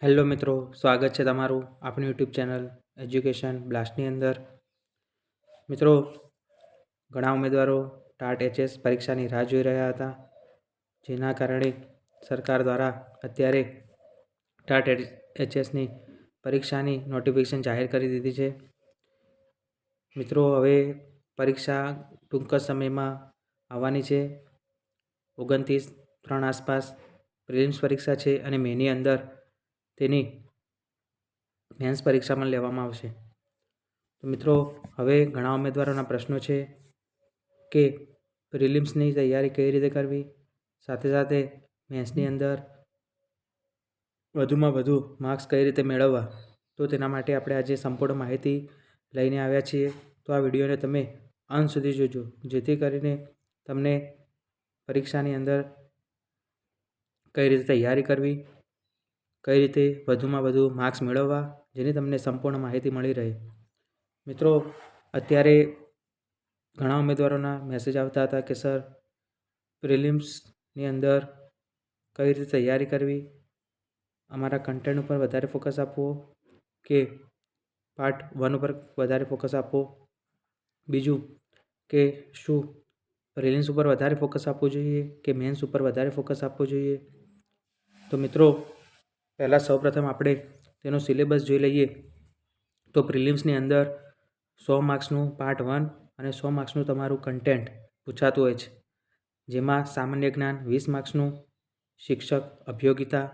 Hello મિત્રો, સ્વાગત છે તમારું આપણી યુટ્યુબ ચેનલ એજ્યુકેશન બ્લાસ્ટની અંદર. મિત્રો, ઘણા ઉમેદવારો ટાટ એચએસ પરીક્ષાની રાહ જોઈ રહ્યા હતા, જેના કારણે સરકાર દ્વારા અત્યારે ટાટ એચએસની પરીક્ષાની નોટિફિકેશન જાહેર કરી દીધી છે. મિત્રો, હવે પરીક્ષા ટૂંક જ સમયમાં આવવાની છે. 29/3 આસપાસ પ્રિલિમ્સ પરીક્ષા છે અને મેની અંદર તેની મેન્સ પરીક્ષા પણ લેવામાં આવશે. તો મિત્રો, હવે ઘણા ઉમેદવારોના પ્રશ્નો છે કે પ્રિલિમ્સની તૈયારી કઈ રીતે કરવી, સાથે સાથે મેન્સની અંદર વધુમાં વધુ માર્ક્સ કઈ રીતે મેળવવા. તો તેના માટે આપણે આજે સંપૂર્ણ માહિતી લઈને આવ્યા છીએ. તો આ વિડીયોને તમે અંત સુધી જોજો, જેથી કરીને તમને પરીક્ષાની અંદર કઈ રીતે તૈયારી કરવી, કઈ રીતે વધુમાં વધુ માર્ક્સ મેળવવા, જેની તમને સંપૂર્ણ માહિતી મળી રહે. મિત્રો, અત્યારે ઘણા ઉમેદવારોના મેસેજ આવતા હતા કે સર, પ્રિલિમ્સની અંદર કઈ રીતે તૈયારી કરવી, અમારા કન્ટેન્ટ ઉપર વધારે ફોકસ આપવો કે પાર્ટ 1 ઉપર વધારે ફોકસ આપવો. બીજું કે શું પ્રિલિમ્સ ઉપર વધારે ફોકસ આપવું જોઈએ કે મેન્સ ઉપર વધારે ફોકસ આપવું જોઈએ. તો મિત્રો, પહેલાં સૌપ્રથમ આપણે તેનો સિલેબસ જોઈ લઈએ. તો પ્રિલિમ્સની અંદર 100 માર્ક્સનું પાર્ટ 1 અને 100 માર્ક્સનું તમારું કન્ટેન્ટ પૂછાતું હોય છે, જેમાં સામાન્ય જ્ઞાન 20 માર્ક્સનું, શિક્ષક અભિયોગિતા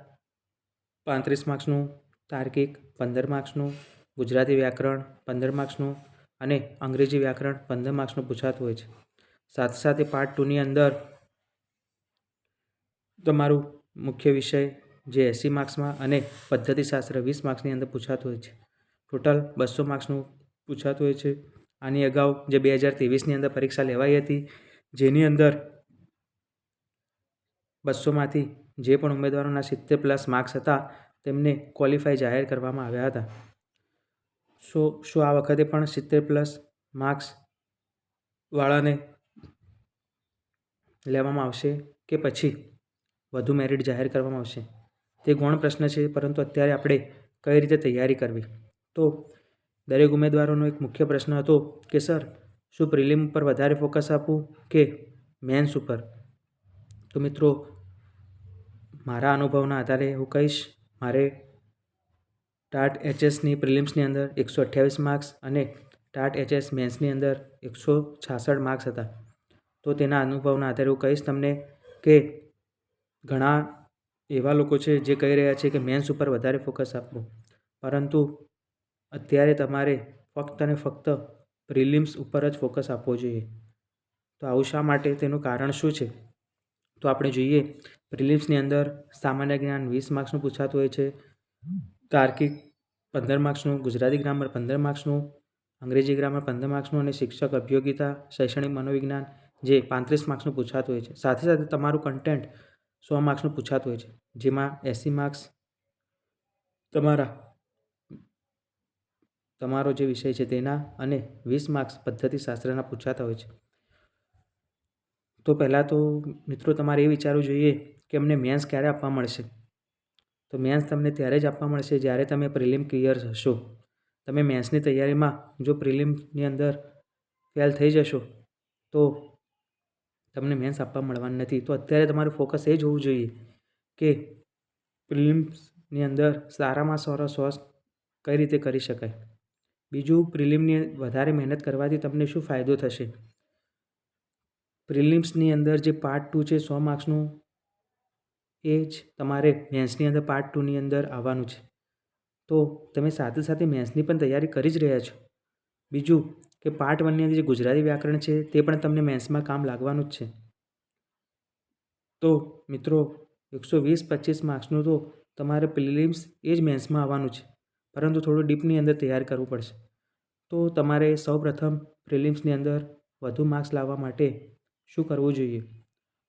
35 માર્ક્સનું, તાર્કિક 15 માર્ક્સનું, ગુજરાતી વ્યાકરણ 15 માર્ક્સનું અને અંગ્રેજી વ્યાકરણ 15 માર્ક્સનું પૂછાતું હોય છે. સાથે સાથે પાર્ટ 2ની અંદર તમારું મુખ્ય વિષય જે 80 માર્ક્સમાં અને પદ્ધતિશાસ્ત્ર 20 માર્ક્સની અંદર પૂછાતું હોય છે. ટોટલ 200 માર્ક્સનું પૂછાતું હોય છે. આની અગાઉ જે 2023ની અંદર પરીક્ષા લેવાઈ હતી, જેની અંદર 200માંથી જે પણ ઉમેદવારોના 70+ માર્ક્સ હતા તેમને ક્વોલિફાય જાહેર કરવામાં આવ્યા હતા. શું આ વખતે પણ 70+ માર્ક્સવાળાને લેવામાં આવશે કે પછી વધુ મેરિટ જાહેર કરવામાં આવશે? તે ગૌણ પ્રશ્ન છે, પરંતુ અત્યારે આપણે કઈ રીતે તૈયારી કરવી. તો દરેક ઉમેદવારોનો એક મુખ્ય પ્રશ્ન હતો કે સર, શું પ્રિલિમ ઉપર વધારે ફોકસ આપવું કે મેન્સ ઉપર. તો મિત્રો, મારા અનુભવના આધારે હું કહીશ, મારે ટાટ એચએસની પ્રિલિમ્સની અંદર 128 માર્ક્સ અને ટાટ એચએસ મેન્સની અંદર 166 માર્ક્સ હતા. તો તેના અનુભવના આધારે હું કહીશ તમને કે ઘણા એવા લોકો છે જે કહી રહ્યા છે કે મેન્સ ઉપર વધારે ફોકસ આપવું, પરંતુ અત્યારે તમારે ફક્ત અને ફક્ત પ્રિલિમ્સ ઉપર જ ફોકસ આપવો જોઈએ. તો આવું શા માટે, તેનું કારણ શું છે? તો આપણે જોઈએ, પ્રિલિમ્સની અંદર સામાન્ય જ્ઞાન 20 માર્ક્સનું પૂછાતું હોય છે, તાર્કિક 15 માર્ક્સનું, ગુજરાતી ગ્રામર 15 માર્ક્સનું, અંગ્રેજી ગ્રામર 15 માર્ક્સનું અને શિક્ષક અભિયોગિતા શૈક્ષણિક મનોવિજ્ઞાન જે 35 માર્ક્સનું પૂછાતું હોય છે. સાથે સાથે તમારું કન્ટેન્ટ 100 માર્ક્સનું પૂછાતું હોય છે, જેમાં 80 માર્ક્સ તમારો જે વિષય છે તેના અને 20 માર્ક્સ પદ્ધતિશાસ્ત્રના પૂછાતા હોય છે. તો પહેલાં તો મિત્રો, તમારે એ વિચારવું જોઈએ કે અમને મેન્સ ક્યારે આપવા મળશે. તો મેન્સ તમને ત્યારે જ આપવા મળશે જ્યારે તમે પ્રિલિમ ક્લિયર હશો. તમે મેન્સની તૈયારીમાં જો પ્રિલિમની અંદર ફેલ થઈ જશો તો તમને મેન્સ આપવા મળવાનું નથી. તો અત્યારે તમારું ફોકસ એ જ હોવું જોઈએ કે પ્રિલિમ્સની અંદર સારામાં સારો સોર્સ કઈ રીતે કરી શકાય. બીજું, પ્રિલિમની વધારે મહેનત કરવાથી તમને શું ફાયદો થશે. પ્રિલિમ્સની અંદર જે પાર્ટ 2 છે 100 માર્ક્સનું, એ જ તમારે મેન્સની અંદર પાર્ટ 2ની અંદર આવવાનું છે. તો તમે સાથે સાથે મેન્સની પણ તૈયારી કરી જ રહ્યા છો. બીજું કે પાર્ટ 1ની અંદર જે ગુજરાતી વ્યાકરણ છે તે પણ તમને મેન્સમાં કામ લાગવાનું જ છે. તો મિત્રો, 120-25 માર્ક્સનું તો તમારે પ્રિલિમ્સ એ જ મેન્સમાં આવવાનું છે, પરંતુ થોડું ડીપની અંદર તૈયાર કરવું પડશે. તો તમારે સૌપ્રથમ પ્રિલિમ્સની અંદર વધુ માર્ક્સ લાવવા માટે શું કરવું જોઈએ.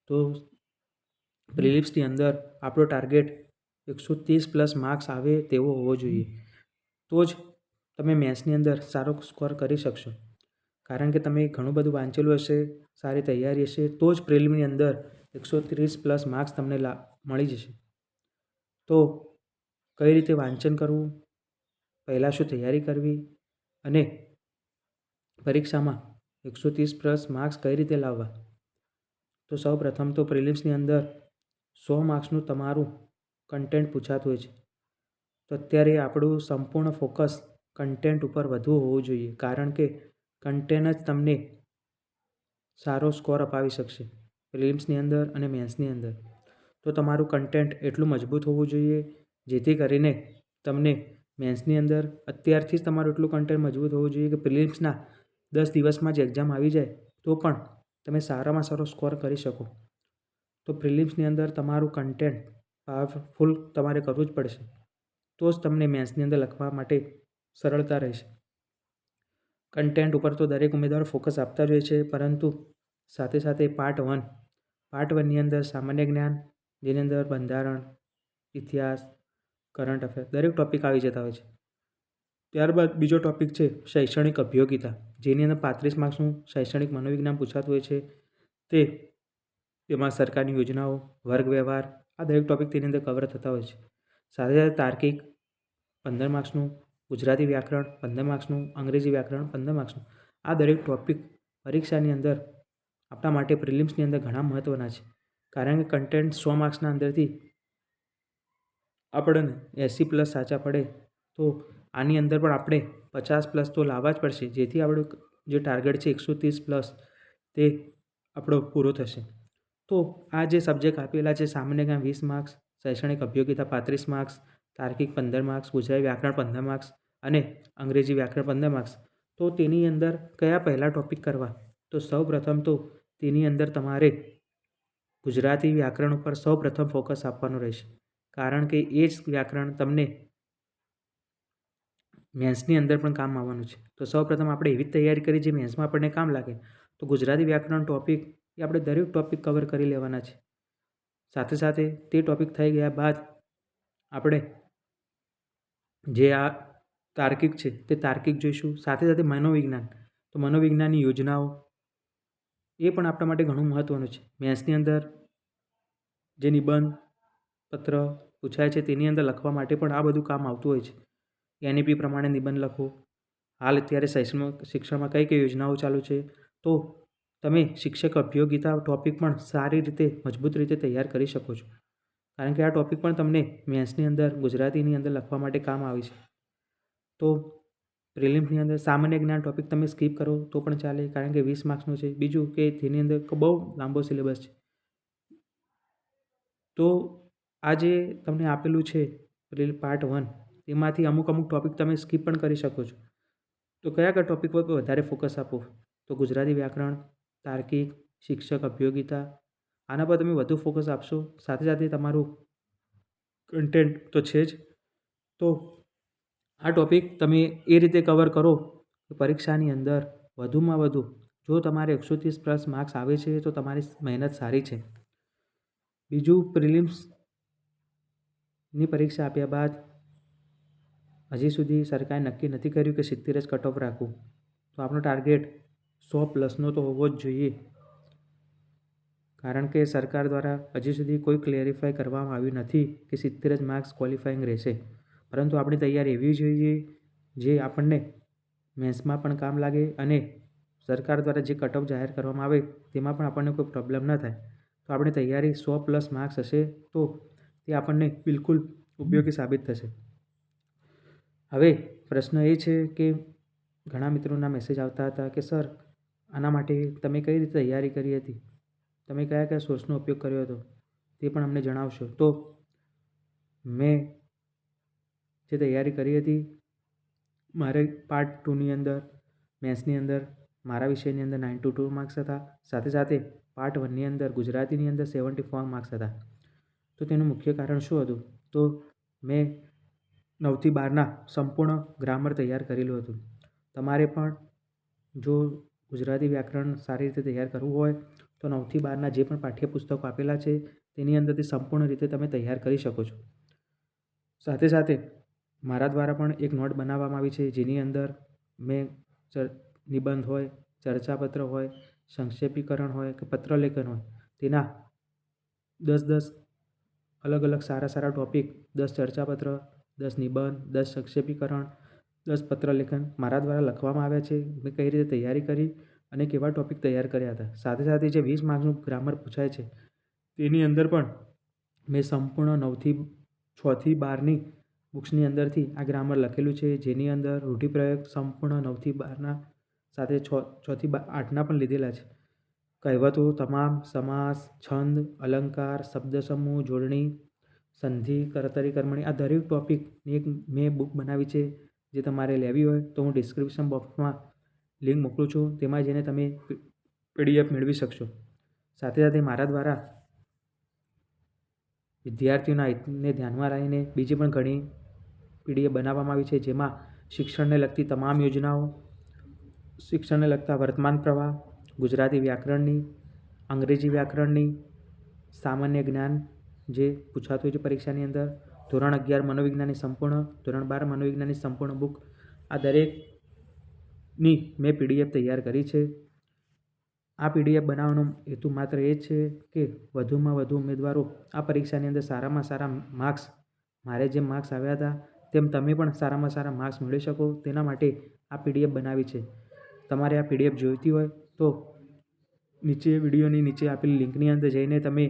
તો પ્રિલિમ્સની અંદર આપણો ટાર્ગેટ 130+ માર્ક્સ આવે તેવો હોવો જોઈએ. તો જ તમે મેન્સની અંદર સારો સ્કોર કરી શકશો. કારણ કે તમે ઘણું બધું વાંચેલું હશે, સારી તૈયારી હશે, તો જ પ્રિલિમની અંદર 130+ માર્ક્સ તમને મળી જશે. તો કઈ રીતે વાંચન કરવું, પહેલાં શું તૈયારી કરવી અને પરીક્ષામાં 130+ માર્ક્સ કઈ રીતે લાવવા. તો સૌ પ્રથમ તો પ્રિલિમ્સની અંદર 100 માર્ક્સનું તમારું કન્ટેન્ટ પૂછાતું હોય છે. તો અત્યારે આપણું સંપૂર્ણ ફોકસ કન્ટેન્ટ ઉપર વધુ હોવું જોઈએ, કારણ કે કન્ટેન્ટ જ તમને સારો સ્કોર અપાવી શકશે પ્રિલિમ્સની અંદર અને મેન્સની અંદર. તો તમારું કન્ટેન્ટ એટલું મજબૂત હોવું જોઈએ જેથી કરીને તમને મેન્સની અંદર અત્યારથી જ તમારું એટલું કન્ટેન્ટ મજબૂત હોવું જોઈએ કે પ્રિલિમ્સના 10 દિવસમાં જ એક્ઝામ આવી જાય તો પણ તમે સારામાં સારો સ્કોર કરી શકો. તો પ્રિલિમ્સની અંદર તમારું કન્ટેન્ટ પાવરફુલ તમારે કરવું જ પડશે, તો જ તમને મેન્સની અંદર લખવા માટે સરળતા રહેશે. કન્ટેન્ટ ઉપર તો દરેક ઉમેદવાર ફોકસ આપતા જ હોય છે, પરંતુ સાથે સાથે પાર્ટ 1ની અંદર સામાન્ય જ્ઞાન, જેની અંદર બંધારણ, ઇતિહાસ, કરંટ અફેર દરેક ટૉપિક આવી જતા હોય છે. ત્યારબાદ બીજો ટૉપિક છે શૈક્ષણિક અભિયોગિતા, જેની અંદર 35 માર્ક્સનું શૈક્ષણિક મનોવિજ્ઞાન પૂછાતું હોય છે. તેમાં સરકારની યોજનાઓ, વર્ગ વ્યવહાર આ દરેક ટૉપિક તેની અંદર કવર થતા હોય છે. સાથે સાથે તાર્કિક 15 માર્ક્સનું, ગુજરાતી વ્યાકરણ 15 માર્ક્સનું, અંગ્રેજી વ્યાકરણ 15 માર્ક્સનું આ દરેક ટૉપિક પરીક્ષાની અંદર આપણા માટે પ્રિલિમ્સની અંદર ઘણા મહત્ત્વના છે, કારણ કે કન્ટેન્ટ 100 માર્ક્સના અંદરથી આપણને 80+ સાચા પડે તો આની અંદર પણ આપણે 50+ તો લાવવા જ પડશે, જેથી આપણું જે ટાર્ગેટ છે 130+ તે આપણો પૂરો થશે. તો આ જે સબ્જેક્ટ આપેલા છે સામાન્ય જ્ઞાન 20 માર્ક્સ, શૈક્ષણિક અભિયોગિતા 35 માર્ક્સ, તાર્કિક 15 માર્ક્સ, ગુજરાતી વ્યાકરણ 15 માર્ક્સ અને અંગ્રેજી વ્યાકરણ 15 માર્ક્સ. તો તેની અંદર કયા પહેલા ટૉપિક કરવા? તો સૌ પ્રથમ તો તેની અંદર તમારે ગુજરાતી વ્યાકરણ ઉપર સૌ પ્રથમ ફોકસ આપવાનું રહેશે, કારણ કે એ જ વ્યાકરણ તમને મેન્સની અંદર પણ કામ આવવાનું છે. તો સૌ પ્રથમ આપણે એવી જ તૈયારી કરી જે મેન્સમાં આપણને કામ લાગે. તો ગુજરાતી વ્યાકરણ ટૉપિક એ આપણે દરેક ટૉપિક કવર કરી લેવાના છે. સાથે સાથે તે ટૉપિક થઈ ગયા બાદ આપણે જે આ તાર્કિક છે તે તાર્કિક જોઈશું. સાથે સાથે મનોવિજ્ઞાન, તો મનોવિજ્ઞાનની યોજનાઓ એ પણ આપણા માટે ઘણું મહત્ત્વનું છે. મેન્સની અંદર જે નિબંધ પત્ર પૂછાય છે તેની અંદર લખવા માટે પણ આ બધું કામ આવતું હોય છે. NEP પ્રમાણે નિબંધ લખો. હાલ અત્યારે શિક્ષણમાં કઈ કઈ યોજનાઓ ચાલુ છે, તો તમે શિક્ષક અભિયોગિતા ટૉપિક પણ સારી રીતે મજબૂત રીતે તૈયાર કરી શકો છો, કારણ કે આ ટૉપિક પણ તમને મેન્સની અંદર ગુજરાતીની અંદર લખવા માટે કામ આવે છે. તો પ્રિલિમ્સની અંદર સામાન્ય જ્ઞાન ટૉપિક તમે સ્કીપ કરો તો પણ ચાલે, કારણ કે 20 માર્ક્સનું છે. બીજું કે તેની અંદર બહુ લાંબો સિલેબસ છે. તો આ જે તમને આપેલું છે પાર્ટ 1 તેમાંથી અમુક ટૉપિક તમે સ્કીપ પણ કરી શકો છો. તો કયા કયા ટૉપિક પર વધારે ફોકસ આપો? તો ગુજરાતી વ્યાકરણ, તાર્કિક, શિક્ષક અભિયોગિતા આના પર તમે વધુ ફોકસ આપશો. સાથે સાથે તમારું કન્ટેન્ટ તો છે જ. તો આ ટૉપિક તમે એ રીતે કવર કરો કે પરીક્ષાની અંદર વધુમાં વધુ જો તમારે 130+ માર્ક્સ આવે છે તો તમારી મહેનત સારી છે. બીજું, પ્રિલિમ્સની પરીક્ષા આપ્યા બાદ હજી સુધી સરકારે નક્કી નથી કર્યું કે 70 જ કટ ઓફ રાખવું. તો આપણો ટાર્ગેટ 100+નો તો હોવો જ જોઈએ, કારણ કે સરકાર દ્વારા હજી સુધી કોઈ ક્લેરિફાય કરવામાં આવ્યું નથી કે 70 જ માર્ક્સ ક્વોલિફાઈંગ રહેશે. પરંતુ આપણી તૈયારી એવી જોઈએ જે આપણને મેન્સમાં પણ કામ લાગે અને સરકાર દ્વારા જે કટ ઓફ જાહેર કરવામાં આવે તેમાં પણ આપણને કોઈ પ્રોબ્લેમ ન થાય. તો આપણી તૈયારી 100+ માર્ક્સ હશે તો તે આપણને બિલકુલ ઉપયોગી સાબિત થશે. હવે પ્રશ્ન એ છે કે ઘણા મિત્રોના મેસેજ આવતા હતા કે સર આના માટે તમે કઈ રીતે તૈયારી કરી હતી, તમે કયા કયા સોર્સનો ઉપયોગ કર્યો હતો તે પણ અમને જણાવશો. તો મેં જે તૈયારી કરી હતી મારે પાર્ટ 2ની અંદર મેથ્સની અંદર મારા વિષયની અંદર 92 માર્ક્સ હતા. સાથે સાથે પાર્ટ 1ની અંદર ગુજરાતીની અંદર 74 માર્ક્સ હતા. તો તેનું મુખ્ય કારણ શું હતું? તો મેં 9 થી 12ના સંપૂર્ણ ગ્રામર તૈયાર કરેલું હતું. તમારે પણ જો ગુજરાતી વ્યાકરણ સારી રીતે તૈયાર કરવું હોય તો 9 થી 12ના જે પણ પાઠ્યપુસ્તકો આપેલા છે તેની અંદરથી સંપૂર્ણ રીતે તમે તૈયાર કરી શકો છો. સાથે સાથે મારા દ્વારા પણ એક નોટ બનાવવામાં આવી છે, જેની અંદર મેં નિબંધ હોય, ચર્ચાપત્ર હોય, સંક્ષેપીકરણ હોય કે પત્રલેખન હોય તેના 10 અલગ અલગ સારા ટૉપિક 10 ચર્ચાપત્ર 10 નિબંધ, 10 સંક્ષેપીકરણ, 10 પત્રલેખન મારા દ્વારા લખવામાં આવ્યા છે. મેં કઈ રીતે તૈયારી કરી અને કેવા ટૉપિક તૈયાર કર્યા હતા. સાથે સાથે જે 20 માર્ક્સનું ગ્રામર પૂછાય છે તેની અંદર પણ મેં સંપૂર્ણ 6થી 12ની બુક્સની અંદરથી આ ગ્રામર લખેલું છે, જેની અંદર રૂઢિપ્રયોગ સંપૂર્ણ 9થી 12ના સાથે 6થી 8ના પણ લીધેલા છે. કહેવતો તમામ, સમાસ, છંદ, અલંકાર, શબ્દસમૂહ, જોડણી, સંધિ, કર્તરી, કર્મણી આ દરેક ટૉપિકની એક મેં બુક બનાવી છે. જે તમારે લેવી હોય તો હું ડિસ્ક્રિપ્શન બોક્સમાં લિંક મોકલું છું, તેમાં જઈને તમે PDF મેળવી શકશો. સાથે સાથે મારા દ્વારા વિદ્યાર્થીઓના હિતને ધ્યાનમાં રાખીને બીજી પણ ઘણી PDF બનાવવામાં આવી છે, જેમાં શિક્ષણને લગતી તમામ યોજનાઓ, શિક્ષણને લગતા વર્તમાન પ્રવાહ, ગુજરાતી વ્યાકરણની, અંગ્રેજી વ્યાકરણની, સામાન્ય જ્ઞાન જે પૂછાતું હોય છે પરીક્ષાની અંદર, ધોરણ 11 મનોવિજ્ઞાનની સંપૂર્ણ, ધોરણ 12 મનોવિજ્ઞાનની સંપૂર્ણ બુક આ દરેકની મેં PDF તૈયાર કરી છે. આ PDF બનાવવાનો હેતુ માત્ર એ છે કે વધુમાં વધુ ઉમેદવારો આ પરીક્ષાની અંદર સારામાં સારા માર્ક્સ, મારે જેમ માર્ક્સ આવ્યા હતા તેમ તમે પણ સારામાં સારા માર્ક્સ મેળવી શકો, તેના માટે આ PDF બનાવી છે. તમારે આ PDF જોઈતી હોય તો નીચે વિડીયોની નીચે આપેલી લિંકની અંદર જઈને તમે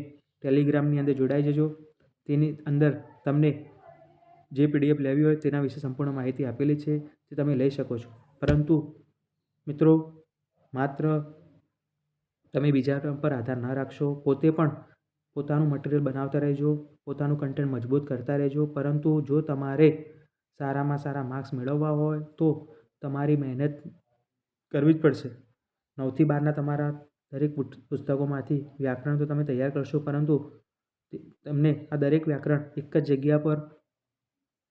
ટેલિગ્રામની અંદર જોડાઈ જજો. તેની અંદર તમને જે PDF લેવી હોય તેના વિશે સંપૂર્ણ માહિતી આપેલી છે, તે તમે લઈ શકો છો. પરંતુ મિત્રો, માત્ર તમે બીજા પર આધાર ન રાખશો, પોતે પણ પોતાનું મટીરિયલ બનાવતા રહેજો, પોતાનું કન્ટેન્ટ મજબૂત કરતા રહેજો. પરંતુ જો તમારે સારામાં સારા માર્ક્સ મેળવવા હોય તો તમારી મહેનત કરવી જ પડશે. 9થી 12ના તમારા દરેક પુસ્તકોમાંથી વ્યાકરણ તો તમે તૈયાર કરશો, પરંતુ તમને આ દરેક વ્યાકરણ એક જ જગ્યા પર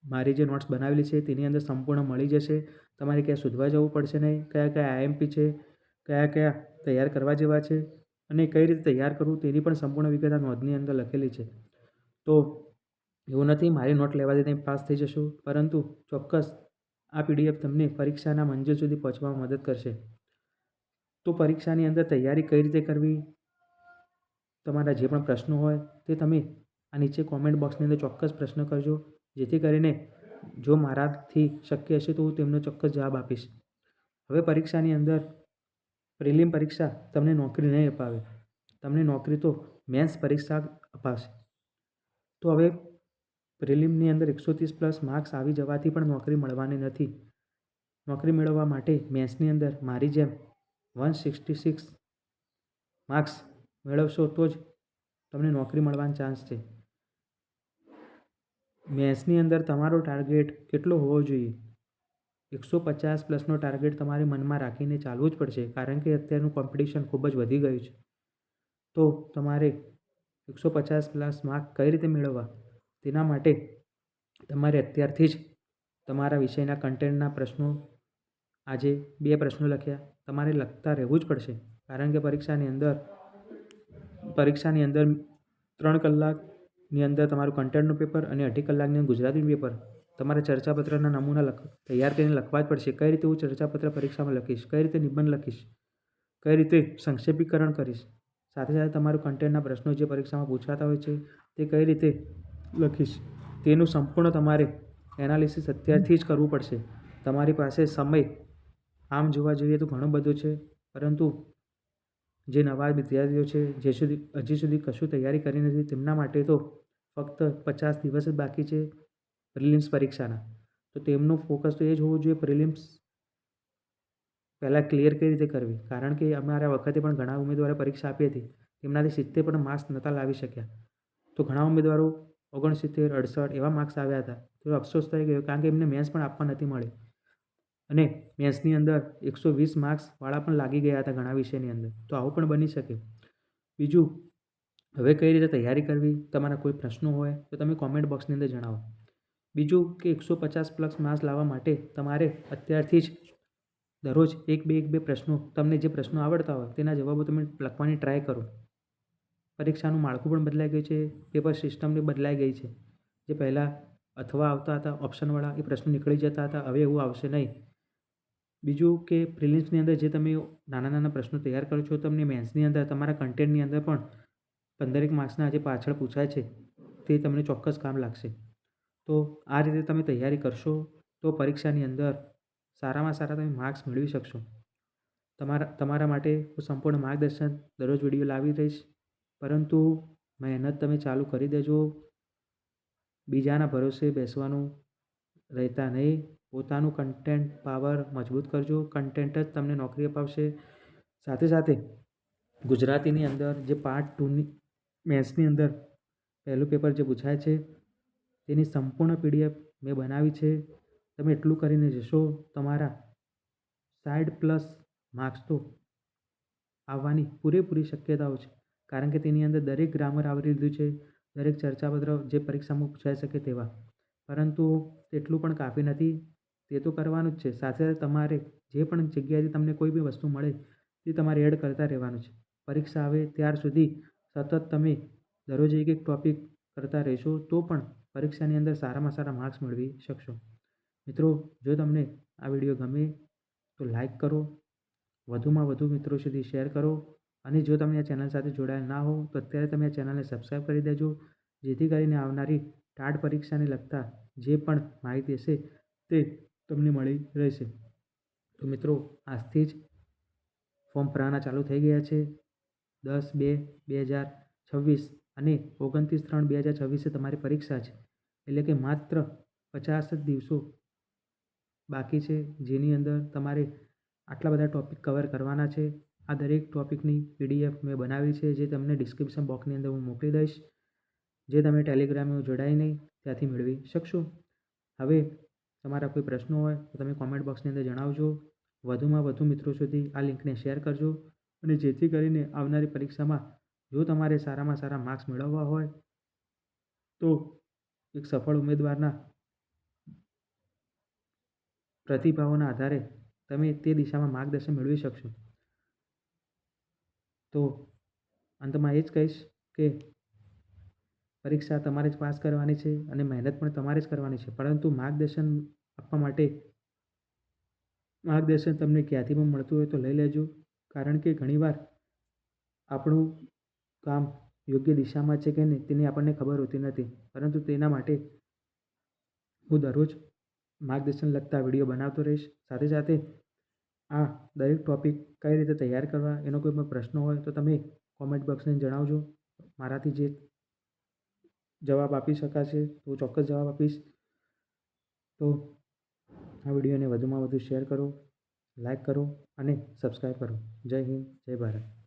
મારી જે નોટ્સ બનાવેલી છે તેની અંદર સંપૂર્ણ મળી જશે. તમારે ક્યાં શોધવા જવું પડશે નહીં. કયા કયા IMP છે, કયા કયા તૈયાર કરવા જેવા છે અને કઈ રીતે તૈયાર કરવું તેની પણ સંપૂર્ણ વિગત આ નોંધની અંદર લખેલી છે. તો એવું નથી મારી નોટ લેવાથી તમે પાસ થઈ જશો, પરંતુ ચોક્કસ આ PDF તમને પરીક્ષાના મંજિલ સુધી પહોંચવામાં મદદ કરશે. તો પરીક્ષાની અંદર તૈયારી કઈ રીતે કરવી, તમારા જે પણ પ્રશ્નો હોય તે તમે આ નીચે કોમેન્ટ બોક્સની અંદર ચોક્કસ પ્રશ્ન કરજો, જેથી કરીને જો મારાથી શક્ય હશે તો હું તેમનો ચોક્કસ જવાબ આપીશ. હવે પરીક્ષાની અંદર પ્રિલિમ પરીક્ષા તમને નોકરી નહીં અપાવે, તમને નોકરી તો મેન્સ પરીક્ષા અપાવશે. તો હવે પ્રિલિમની અંદર 130+ માર્ક્સ આવી જવાથી પણ નોકરી મળવાની નથી. નોકરી મેળવવા માટે મેન્સની અંદર મારી જેમ 166 માર્ક્સ મેળવશો તો જ તમને નોકરી મળવાનો ચાન્સ છે. મેન્સની અંદર તમારો ટાર્ગેટ કેટલો હોવો જોઈએ? 150+નો ટાર્ગેટ તમારે મનમાં રાખીને ચાલવું જ પડશે, કારણ કે અત્યારનું કોમ્પિટિશન ખૂબ જ વધી ગયું છે. તો તમારે 150+ માર્ક કઈ રીતે મેળવવા, તેના માટે તમારે અત્યારથી જ તમારા વિષયના કન્ટેન્ટના પ્રશ્નો, આજે 2 પ્રશ્નો લખ્યા, તમારે લખતા રહેવું જ પડશે. કારણ કે પરીક્ષાની અંદર 3 કલાકની અંદર તમારું કન્ટેન્ટનું પેપર અને 2.5 કલાકની ગુજરાતીનું પેપર, તમારે ચર્ચાપત્રના નમૂના તૈયાર કરીને લખવા જ પડશે. કઈ રીતે હું ચર્ચાપત્ર પરીક્ષામાં લખીશ, કઈ રીતે નિબંધ લખીશ, કઈ રીતે સંક્ષેપીકરણ કરીશ, સાથે સાથે તમારું કન્ટેન્ટના પ્રશ્નો જે પરીક્ષામાં પૂછાતા હોય છે તે કઈ રીતે લખીશ, તેનું સંપૂર્ણ તમારે એનાલિસિસ અત્યારથી જ કરવું પડશે. તમારી પાસે સમય આમ જોવા જોઈએ તો ઘણો બધો છે, પરંતુ જે નવા વિદ્યાર્થીઓ છે, જે હજી સુધી કશું તૈયારી કરી નથી, તેમના માટે તો ફક્ત 50 દિવસ જ બાકી છે પ્રિલિમ્સ પરીક્ષાના. તો તેમનું ફોકસ તો એ જ હોવું જોઈએ પ્રિલિમ્સ પહેલાં ક્લિયર કઈ રીતે કરવી. કારણ કે અમારા વખતે પણ ઘણા ઉમેદવારે પરીક્ષા આપી હતી, તેમનાથી 70 પણ માર્ક્સ નહોતા લાવી શક્યા. તો ઘણા ઉમેદવારો 69, 68 એવા માર્ક્સ આવ્યા હતા. તો અફસોસ થઈ ગયો, કારણ કે એમને મેન્સ પણ આપવા નથી મળી અને મેન્સની અંદર 120 માર્ક્સવાળા પણ લાગી ગયા હતા ઘણા વિષયની અંદર. તો આવું પણ બની શકે. બીજું, હવે કઈ રીતે તૈયારી કરવી, તમારા કોઈ પ્રશ્નો હોય તો તમે કોમેન્ટ બોક્સની અંદર જણાવો. બીજું કે 150+ માર્ક્સ લાવવા માટે તમારે અત્યારથી જ દરરોજ 1-2 પ્રશ્નો, તમને જે પ્રશ્નો આવડતા હોય તેના જવાબો તમે લખવાની ટ્રાય કરો. પરીક્ષાનું માળખું પણ બદલાઈ ગયું છે, પેપર સિસ્ટમ બદલાઈ ગઈ છે. જે પહેલાં અથવા આવતા હતા ઓપ્શનવાળા, એ પ્રશ્નો નીકળી જતા હતા, હવે એવું આવશે નહીં. બીજું કે પ્રિલિમ્સની અંદર જે તમે નાના નાના પ્રશ્નો તૈયાર કરો છો, તમને મેન્સની અંદર તમારા કન્ટેન્ટની અંદર પણ 15 માર્ક્સના જે પાછળ પૂછાય છે તે તમને ચોક્કસ કામ લાગશે. તો તો આ રીતે તમે તૈયારી કરશો તો પરીક્ષાની અંદર સારામાં સારા તમે માર્ક્સ મેળવી શકશો. તમારા માટે હું સંપૂર્ણ માર્ગદર્શન દરરોજ વિડીયો લાવી રહીશ, પરંતુ મહેનત તમે ચાલુ કરી દેજો. બીજાના ભરોસે બેસવાનું રહેતા નહીં. પોતાનું કન્ટેન્ટ પાવર મજબૂત કરજો. કન્ટેન્ટ જ તમને નોકરી અપાવશે. સાથે સાથે ગુજરાતીની અંદર જે પાર્ટ 2ની મેથ્સની અંદર પહેલું પેપર જે પૂછાય છે તેની સંપૂર્ણ PDF મેં બનાવી છે. તમે એટલું કરીને જશો, તમારા 60+ માર્ક્સ તો આવવાની પૂરેપૂરી શક્યતાઓ છે. કારણ કે તેની અંદર દરેક ગ્રામર આવરી લીધું છે, દરેક ચર્ચાપત્ર જે પરીક્ષામાં પૂછાઈ શકે તેવા. પરંતુ તેટલું પણ કાફી નથી. તે તો કરવાનું જ છે. સાથે સાથે તમારે જે પણ જગ્યાએથી તમને કોઈ બી વસ્તુ મળે તે તમારે એડ કરતા રહેવાનું છે. પરીક્ષા આવે ત્યાર સુધી સતત તમે દરરોજ એક ટૉપિક કરતા રહેશો તો પણ પરીક્ષાની અંદર સારામાં સારા માર્ક્સ મેળવી શકશો. મિત્રો, જો તમને આ વિડીયો ગમે તો લાઈક કરો, વધુમાં વધુ મિત્રો સુધી શેર કરો, અને જો તમે આ ચેનલ સાથે જોડાયેલ ના હો તો અત્યારે તમે આ ચેનલને સબસ્ક્રાઈબ કરી દેજો, જેથી કરીને આવનારી ટાટ પરીક્ષાને લગતા જે પણ માહિતી હશે તે તમને મળી રહેશે. તો મિત્રો, આજથી જ ફોર્મ ભરાના ચાલુ થઈ ગયા છે. 10/2/2026 અને 29/3/2026 તમારી પરીક્ષા છે. એટલે કે માત્ર 50 જ દિવસો બાકી છે, જેની અંદર તમારે આટલા બધા ટૉપિક કવર કરવાના છે. આ દરેક ટૉપિકની PDF મેં બનાવી છે, જે તમને ડિસ્ક્રિપ્શન બોક્સની અંદર હું મોકલી દઈશ, જે તમે ટેલિગ્રામમાં જોડાઈને ત્યાંથી મેળવી શકશો. હવે તમારા કોઈ પ્રશ્નો હોય તો તમે કોમેન્ટ બોક્સની અંદર જણાવજો. વધુમાં વધુ મિત્રો સુધી આ લિંકને શેર કરજો, અને જેથી કરીને આવનારી પરીક્ષામાં જો તમારે સારામાં સારા માર્ક્સ મેળવવા હોય તો એક સફળ ઉમેદવારના પ્રતિભાવોના આધારે તમે તે દિશામાં માર્ગદર્શન મેળવી શકશો. તો અંતમાં એ જ કહીશ કે પરીક્ષા તમારે જ પાસ કરવાની છે અને મહેનત પણ તમારે જ કરવાની છે, પરંતુ માર્ગદર્શન આપવા માટે માર્ગદર્શન તમને ક્યાંથી પણ મળતું હોય તો લઈ લેજો. કારણ કે ઘણીવાર આપણું કામ યોગ્ય દિશામાં છે કે નહીં તેની આપણને ખબર હોતી નથી, પરંતુ તેના માટે હું દરરોજ માર્ગદર્શન લગતા વિડીયો બનાવતો રહીશ. સાથે સાથે આ દરેક ટૉપિક કઈ રીતે તૈયાર કરવા એનો કોઈ પણ પ્રશ્ન હોય તો તમે કોમેન્ટ બોક્સને જણાવજો. મારાથી જે જવાબ આપી શકાશે તો ચોક્કસ જવાબ આપીશ. તો આ વિડીયોને વધુમાં વધુ શેર કરો, લાઈક કરો અને સબસ્ક્રાઈબ કરો. જય હિન્દ, જય ભારત.